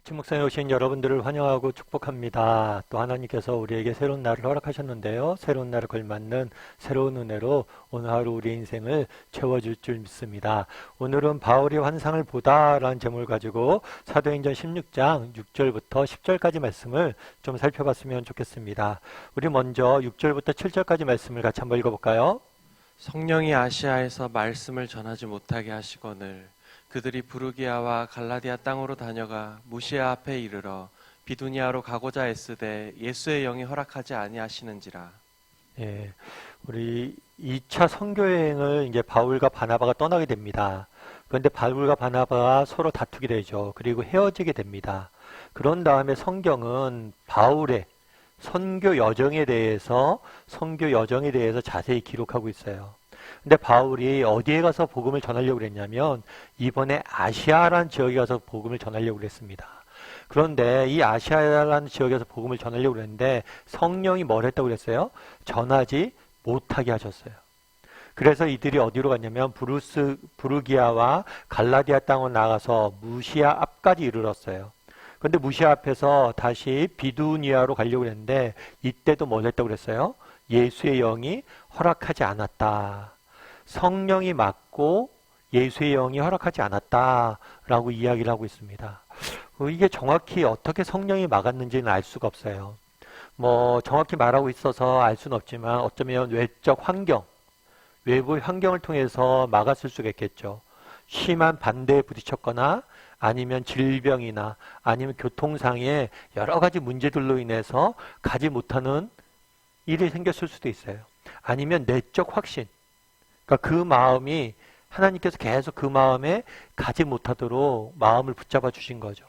아침 묵상에 오신 여러분들을 환영하고 축복합니다. 또 하나님께서 우리에게 새로운 날을 허락하셨는데요. 새로운 날을 걸맞는 새로운 은혜로 오늘 하루 우리 인생을 채워줄 줄 믿습니다. 오늘은 바울이 환상을 보다라는 제목을 가지고 사도행전 16장 6절부터 10절까지 말씀을 좀 살펴봤으면 좋겠습니다. 우리 먼저 6절부터 7절까지 말씀을 같이 한번 읽어볼까요? 성령이 아시아에서 말씀을 전하지 못하게 하시거늘 그들이 부르기아와 갈라디아 땅으로 다녀가 무시아 앞에 이르러 비두니아로 가고자 애쓰되 예수의 영이 허락하지 아니하시는지라. 예, 우리 2차 선교여행을 이제 바울과 바나바가 떠나게 됩니다. 그런데 바울과 바나바가 서로 다투게 되죠. 그리고 헤어지게 됩니다. 그런 다음에 성경은 바울의 선교 여정에 대해서 자세히 기록하고 있어요. 근데 바울이 어디에 가서 복음을 전하려고 그랬냐면 이번에 아시아라는 지역에 가서 복음을 전하려고 그랬습니다. 그런데 이 아시아라는 지역에서 복음을 전하려고 그랬는데 성령이 뭘 했다고 그랬어요? 전하지 못하게 하셨어요. 그래서 이들이 어디로 갔냐면 부르기아와 갈라디아 땅으로 나가서 무시아 앞까지 이르렀어요. 그런데 무시아 앞에서 다시 비두니아로 가려고 했는데 이때도 뭘 했다고 그랬어요? 예수의 영이 허락하지 않았다. 성령이 막고 예수의 영이 허락하지 않았다라고 이야기를 하고 있습니다. 이게 정확히 어떻게 성령이 막았는지는 알 수가 없어요. 정확히 말하고 있어서 알 수는 없지만 어쩌면 외적 환경, 외부 환경을 통해서 막았을 수가 있겠죠. 심한 반대에 부딪혔거나 아니면 질병이나 아니면 교통상의 여러 가지 문제들로 인해서 가지 못하는 일이 생겼을 수도 있어요. 아니면 내적 확신, 그러니까 그 마음이 하나님께서 계속 그 마음에 가지 못하도록 마음을 붙잡아 주신 거죠.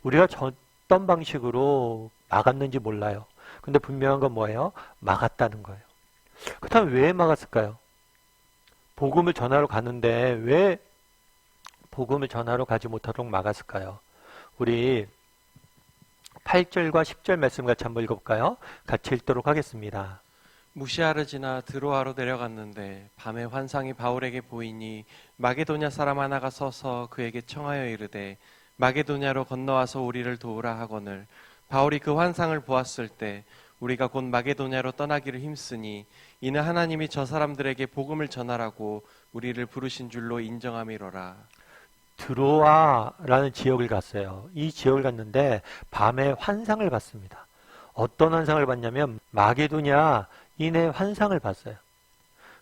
우리가 어떤 방식으로 막았는지 몰라요. 근데 분명한 건 뭐예요? 막았다는 거예요. 그렇다면 왜 막았을까요? 복음을 전하러 가는데 왜 복음을 전하러 가지 못하도록 막았을까요? 우리 8절과 10절 말씀 같이 한번 읽어볼까요? 같이 읽도록 하겠습니다. 무시아를 지나 드로아로 내려갔는데 밤에 환상이 바울에게 보이니 마게도냐 사람 하나가 서서 그에게 청하여 이르되 마게도냐로 건너와서 우리를 도우라 하거늘 바울이 그 환상을 보았을 때 우리가 곧 마게도냐로 떠나기를 힘쓰니 이는 하나님이 저 사람들에게 복음을 전하라고 우리를 부르신 줄로 인정함이로라. 드로아라는 지역을 갔어요. 이 지역을 갔는데 밤에 환상을 봤습니다. 어떤 환상을 봤냐면 마게도냐인의 환상을 봤어요.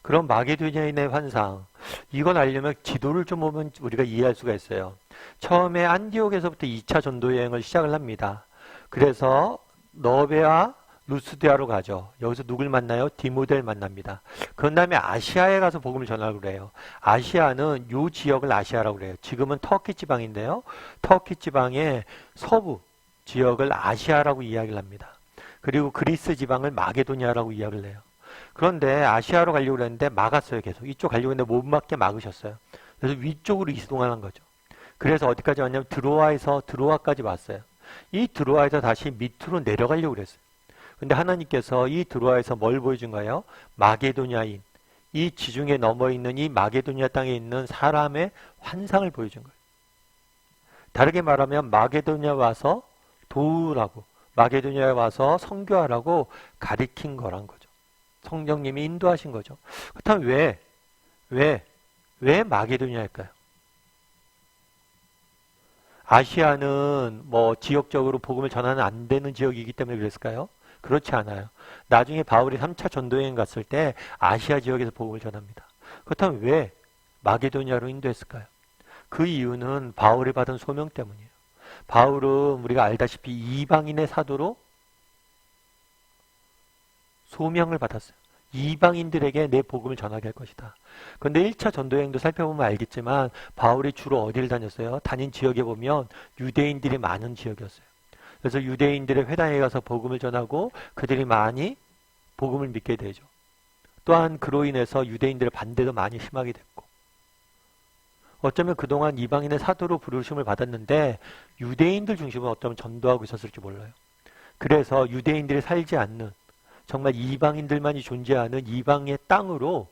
그럼 마게도냐인의 환상, 이건 알려면 지도를 좀 보면 우리가 이해할 수가 있어요. 처음에 안디옥에서부터 2차 전도 여행을 시작을 합니다. 그래서 너베와 루스드야로 가죠. 여기서 누굴 만나요? 디모데를 만납니다. 그런 다음에 아시아에 가서 복음을 전하려고 그래요. 아시아는 이 지역을 아시아라고 그래요. 지금은 터키 지방인데요. 터키 지방의 서부 지역을 아시아라고 이야기를 합니다. 그리고 그리스 지방을 마게도니아라고 이야기를 해요. 그런데 아시아로 가려고 했는데 막았어요. 계속 이쪽 가려고 했는데 못 막게 막으셨어요. 그래서 위쪽으로 이동하는 거죠. 그래서 어디까지 왔냐면 드로아까지 왔어요. 이 드로아에서 다시 밑으로 내려가려고 그랬어요. 근데 하나님께서 이 드로아에서 뭘 보여준 거예요? 마게도냐인, 이 지중해 넘어 있는 이 마게도니아 땅에 있는 사람의 환상을 보여준 거예요. 다르게 말하면 마게도니아 와서 도우라고, 마게도니아에 와서 선교하라고 가리킨 거란 거죠. 성령님이 인도하신 거죠. 그렇다면 왜 마게도니아일까요? 아시아는 지역적으로 복음을 전하는 안 되는 지역이기 때문에 그랬을까요? 그렇지 않아요. 나중에 바울이 3차 전도여행 갔을 때 아시아 지역에서 복음을 전합니다. 그렇다면 왜 마게도니아로 인도했을까요? 그 이유는 바울이 받은 소명 때문이에요. 바울은 우리가 알다시피 이방인의 사도로 소명을 받았어요. 이방인들에게 내 복음을 전하게 할 것이다. 그런데 1차 전도여행도 살펴보면 알겠지만 바울이 주로 어디를 다녔어요? 다닌 지역에 보면 유대인들이 많은 지역이었어요. 그래서 유대인들의 회당에 가서 복음을 전하고 그들이 많이 복음을 믿게 되죠. 또한 그로 인해서 유대인들의 반대도 많이 심하게 됐고, 어쩌면 그동안 이방인의 사도로 부르심을 받았는데 유대인들 중심으로 어쩌면 전도하고 있었을지 몰라요. 그래서 유대인들이 살지 않는 정말 이방인들만이 존재하는 이방의 땅으로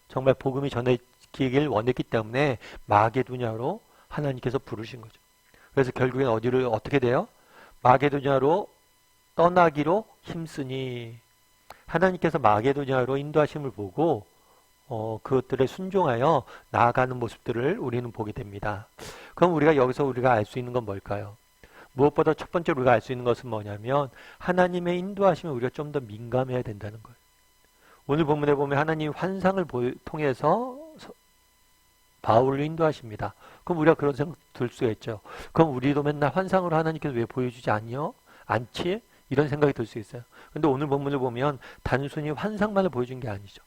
정말 복음이 전해지길 원했기 때문에 마게도냐로 하나님께서 부르신 거죠. 그래서 결국엔 어디로 어떻게 돼요? 마게도냐로 떠나기로 힘쓰니 하나님께서 마게도냐로 인도하심을 보고 그것들에 순종하여 나아가는 모습들을 우리는 보게 됩니다. 그럼 여기서 우리가 알 수 있는 건 뭘까요? 무엇보다 첫 번째로 우리가 알 수 있는 것은 뭐냐면 하나님의 인도하심에 우리가 좀 더 민감해야 된다는 거예요. 오늘 본문에 보면 하나님이 환상을 통해서 바울을 인도하십니다. 그럼 우리가 그런 생각 들 수가 있죠. 그럼 우리도 맨날 환상으로 하나님께서 왜 보여주지 않지? 이런 생각이 들 수 있어요. 근데 오늘 본문을 보면 단순히 환상만을 보여준 게 아니죠.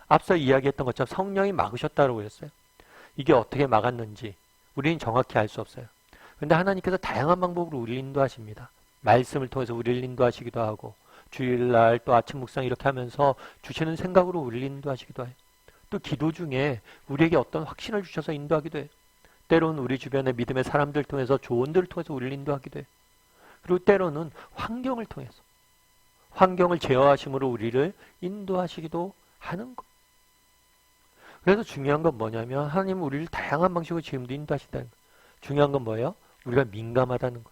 앞서 이야기했던 것처럼 성령이 막으셨다고 했어요. 이게 어떻게 막았는지 우리는 정확히 알 수 없어요. 근데 하나님께서 다양한 방법으로 우리를 인도하십니다. 말씀을 통해서 우리를 인도하시기도 하고 주일날 또 아침 묵상 이렇게 하면서 주시는 생각으로 우리를 인도하시기도 해요. 또 기도 중에 우리에게 어떤 확신을 주셔서 인도하기도 해요. 때로는 우리 주변의 믿음의 사람들 통해서 조언들을 통해서 우리를 인도하기도 해요. 그리고 때로는 환경을 통해서 환경을 제어하심으로 우리를 인도하시기도 하는 것. 그래서 중요한 건 뭐냐면 하나님은 우리를 다양한 방식으로 지금도 인도하신다는 것. 중요한 건 뭐예요? 우리가 민감하다는 것.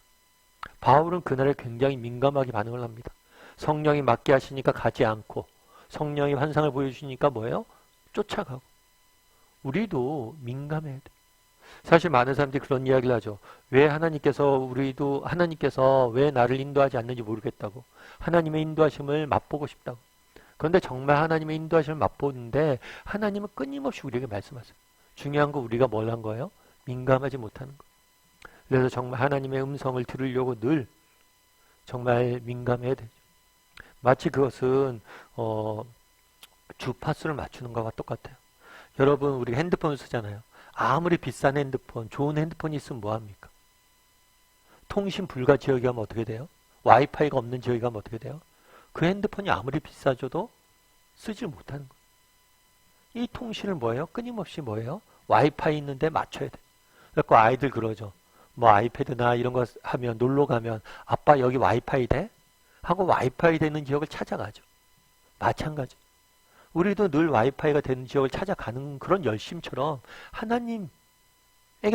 바울은 그날에 굉장히 민감하게 반응을 합니다. 성령이 맡게 하시니까 가지 않고 성령이 환상을 보여주시니까 뭐예요? 쫓아가고. 우리도 민감해야 돼. 사실 많은 사람들이 그런 이야기를 하죠. 왜 하나님께서 왜 나를 인도하지 않는지 모르겠다고. 하나님의 인도하심을 맛보고 싶다고. 그런데 정말 하나님의 인도하심을 맛보는데 하나님은 끊임없이 우리에게 말씀하세요. 중요한 건 우리가 뭘 한 거예요? 민감하지 못하는 거. 그래서 정말 하나님의 음성을 들으려고 늘 정말 민감해야 되죠. 마치 그것은 주파수를 맞추는 것과 똑같아요. 여러분 우리 핸드폰을 쓰잖아요. 아무리 비싼 핸드폰, 좋은 핸드폰이 있으면 뭐합니까? 통신 불가 지역에 가면 어떻게 돼요? 와이파이가 없는 지역에 가면 어떻게 돼요? 그 핸드폰이 아무리 비싸져도 쓰지 못하는 거예요. 이 통신을 뭐예요? 끊임없이 뭐예요? 와이파이 있는데 맞춰야 돼. 그래서 아이들 그러죠. 뭐 아이패드나 이런 거 하면 놀러 가면 아빠 여기 와이파이 돼? 하고 와이파이 되는 지역을 찾아가죠. 마찬가지. 우리도 늘 와이파이가 되는 지역을 찾아가는 그런 열심처럼 하나님에게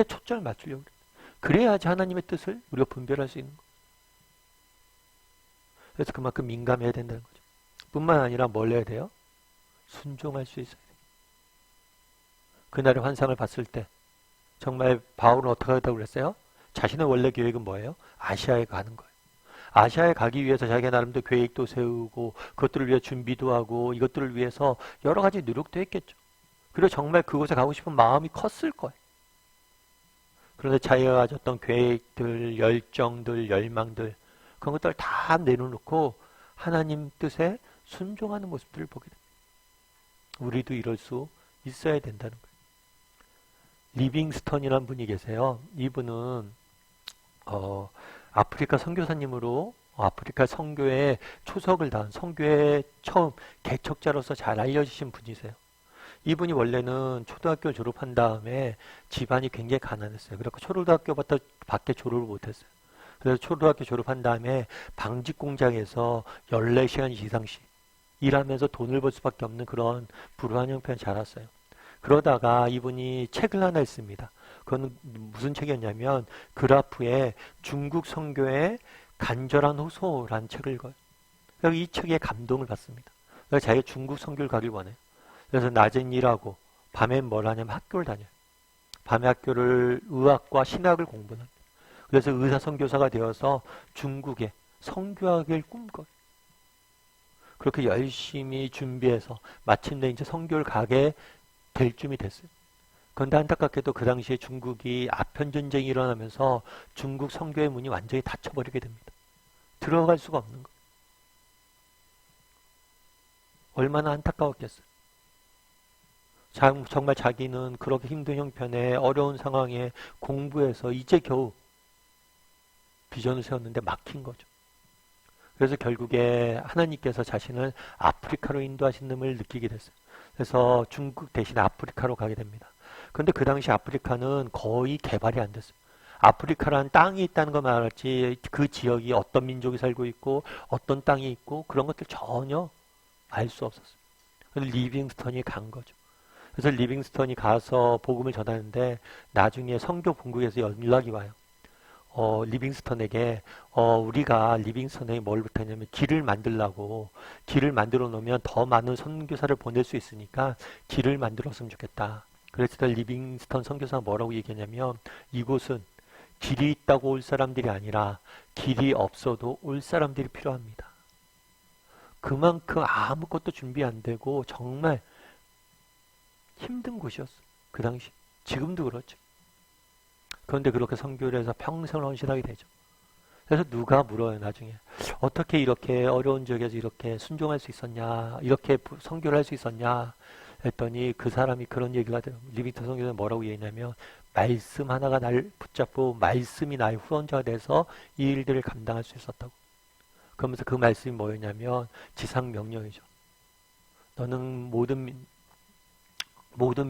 초점을 맞추려고 그래요. 그래야지 하나님의 뜻을 우리가 분별할 수 있는 거예요. 그래서 그만큼 민감해야 된다는 거죠. 뿐만 아니라 뭘 해야 돼요? 순종할 수 있어야 돼요. 그날의 환상을 봤을 때 정말 바울은 어떻게 하다고 그랬어요? 자신의 원래 계획은 뭐예요? 아시아에 가는 거예요. 아시아에 가기 위해서 자기가 나름대로 계획도 세우고 그것들을 위해 준비도 하고 이것들을 위해서 여러 가지 노력도 했겠죠. 그리고 정말 그곳에 가고 싶은 마음이 컸을 거예요. 그런데 자기가 가졌던 계획들, 열정들, 열망들 그런 것들을 다 내려놓고 하나님 뜻에 순종하는 모습들을 보게 됩니다. 우리도 이럴 수 있어야 된다는 거예요. 리빙스턴이라는 분이 계세요. 이분은 아프리카 선교사님으로 아프리카 선교에 초석을 다한 선교의 처음 개척자로서 잘 알려지신 분이세요. 이분이 원래는 초등학교를 졸업한 다음에 집안이 굉장히 가난했어요. 그래서 초등학교부터 밖에 졸업을 못했어요. 그래서 초등학교 졸업한 다음에 방직 공장에서 14시간 이상씩 일하면서 돈을 벌 수밖에 없는 그런 불우한 형편에 자랐어요. 그러다가 이분이 책을 하나 읽습니다. 그건 무슨 책이었냐면 그라프에 중국 선교의 간절한 호소라는 책을 읽어요. 그래서 이 책에 감동을 받습니다. 그래서 자기가 중국 선교를 가길 원해요. 그래서 낮엔 일하고 밤엔 뭘 하냐면 학교를 다녀요. 밤에 학교를 의학과 신학을 공부합니다. 그래서 의사 선교사가 되어서 중국에 선교하길 꿈꿔요. 그렇게 열심히 준비해서 마침내 이제 선교를 가게 될 쯤이 됐어요. 그런데 안타깝게도 그 당시에 중국이 아편 전쟁이 일어나면서 중국 선교의 문이 완전히 닫혀버리게 됩니다. 들어갈 수가 없는 거예요. 얼마나 안타까웠겠어요. 정말 자기는 그렇게 힘든 형편에 어려운 상황에 공부해서 이제 겨우 비전을 세웠는데 막힌 거죠. 그래서 결국에 하나님께서 자신을 아프리카로 인도하신음을 느끼게 됐어요. 그래서 중국 대신에 아프리카로 가게 됩니다. 그런데 그 당시 아프리카는 거의 개발이 안 됐어요. 아프리카라는 땅이 있다는 것만 알았지 그 지역이 어떤 민족이 살고 있고 어떤 땅이 있고 그런 것들 전혀 알 수 없었어요. 그래서 리빙스턴이 간 거죠. 그래서 리빙스턴이 가서 복음을 전하는데 나중에 선교 본국에서 연락이 와요. 리빙스턴에게 우리가 리빙스턴에게 뭘 부탁했냐면 길을 만들어 놓으면 더 많은 선교사를 보낼 수 있으니까 길을 만들었으면 좋겠다. 그래서 리빙스턴 선교사가 뭐라고 얘기했냐면 이곳은 길이 있다고 올 사람들이 아니라 길이 없어도 올 사람들이 필요합니다. 그만큼 아무것도 준비 안 되고 정말 힘든 곳이었어. 그 당시. 지금도 그렇죠. 그런데 그렇게 선교를 해서 평생을 헌신하게 되죠. 그래서 누가 물어요, 나중에. 어떻게 이렇게 어려운 지역에서 이렇게 순종할 수 있었냐, 이렇게 선교를 할 수 있었냐, 했더니 그 사람이 그런 얘기가 하더라고요. 리빙턴 선교사는 뭐라고 얘기했냐면, 말씀 하나가 날 붙잡고, 말씀이 나의 후원자가 돼서 이 일들을 감당할 수 있었다고. 그러면서 그 말씀이 뭐였냐면, 지상 명령이죠. 너는 모든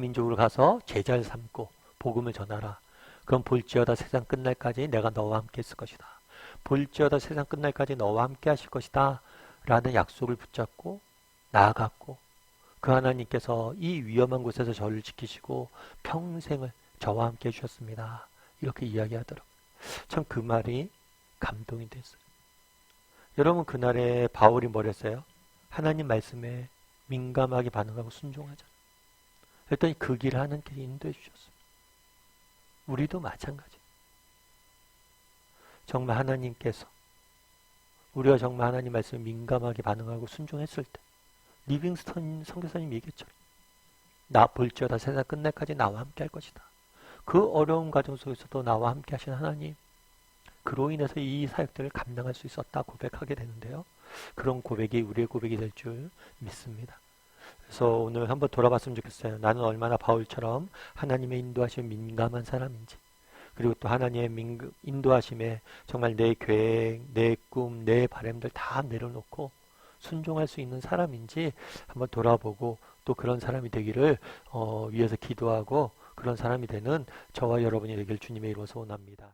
민족으로 가서 제자를 삼고, 복음을 전하라. 그럼 볼지어다 세상 끝날까지 내가 너와 함께 있을 것이다. 볼지어다 세상 끝날까지 너와 함께 하실 것이다. 라는 약속을 붙잡고 나아갔고 그 하나님께서 이 위험한 곳에서 저를 지키시고 평생을 저와 함께 해주셨습니다. 이렇게 이야기하더라고요. 참 그 말이 감동이 됐어요. 여러분 그날에 바울이 뭐랬어요? 하나님 말씀에 민감하게 반응하고 순종하자. 그랬더니 그 길을 하나님께서 인도해 주셨어요. 우리도 마찬가지. 정말 하나님께서 우리가 정말 하나님 말씀에 민감하게 반응하고 순종했을 때 리빙스턴 선교사님 얘기했처럼 나 볼지어다 세상 끝날까지 나와 함께 할 것이다. 그 어려운 과정 속에서도 나와 함께 하신 하나님 그로 인해서 이 사역들을 감당할 수 있었다 고백하게 되는데요. 그런 고백이 우리의 고백이 될 줄 믿습니다. 그래서 오늘 한번 돌아봤으면 좋겠어요. 나는 얼마나 바울처럼 하나님의 인도하심에 민감한 사람인지 그리고 또 하나님의 인도하심에 정말 내 계획, 내 꿈, 내 바람들 다 내려놓고 순종할 수 있는 사람인지 한번 돌아보고 또 그런 사람이 되기를 위해서 기도하고 그런 사람이 되는 저와 여러분이 되길 주님의 이름으로 소원합니다.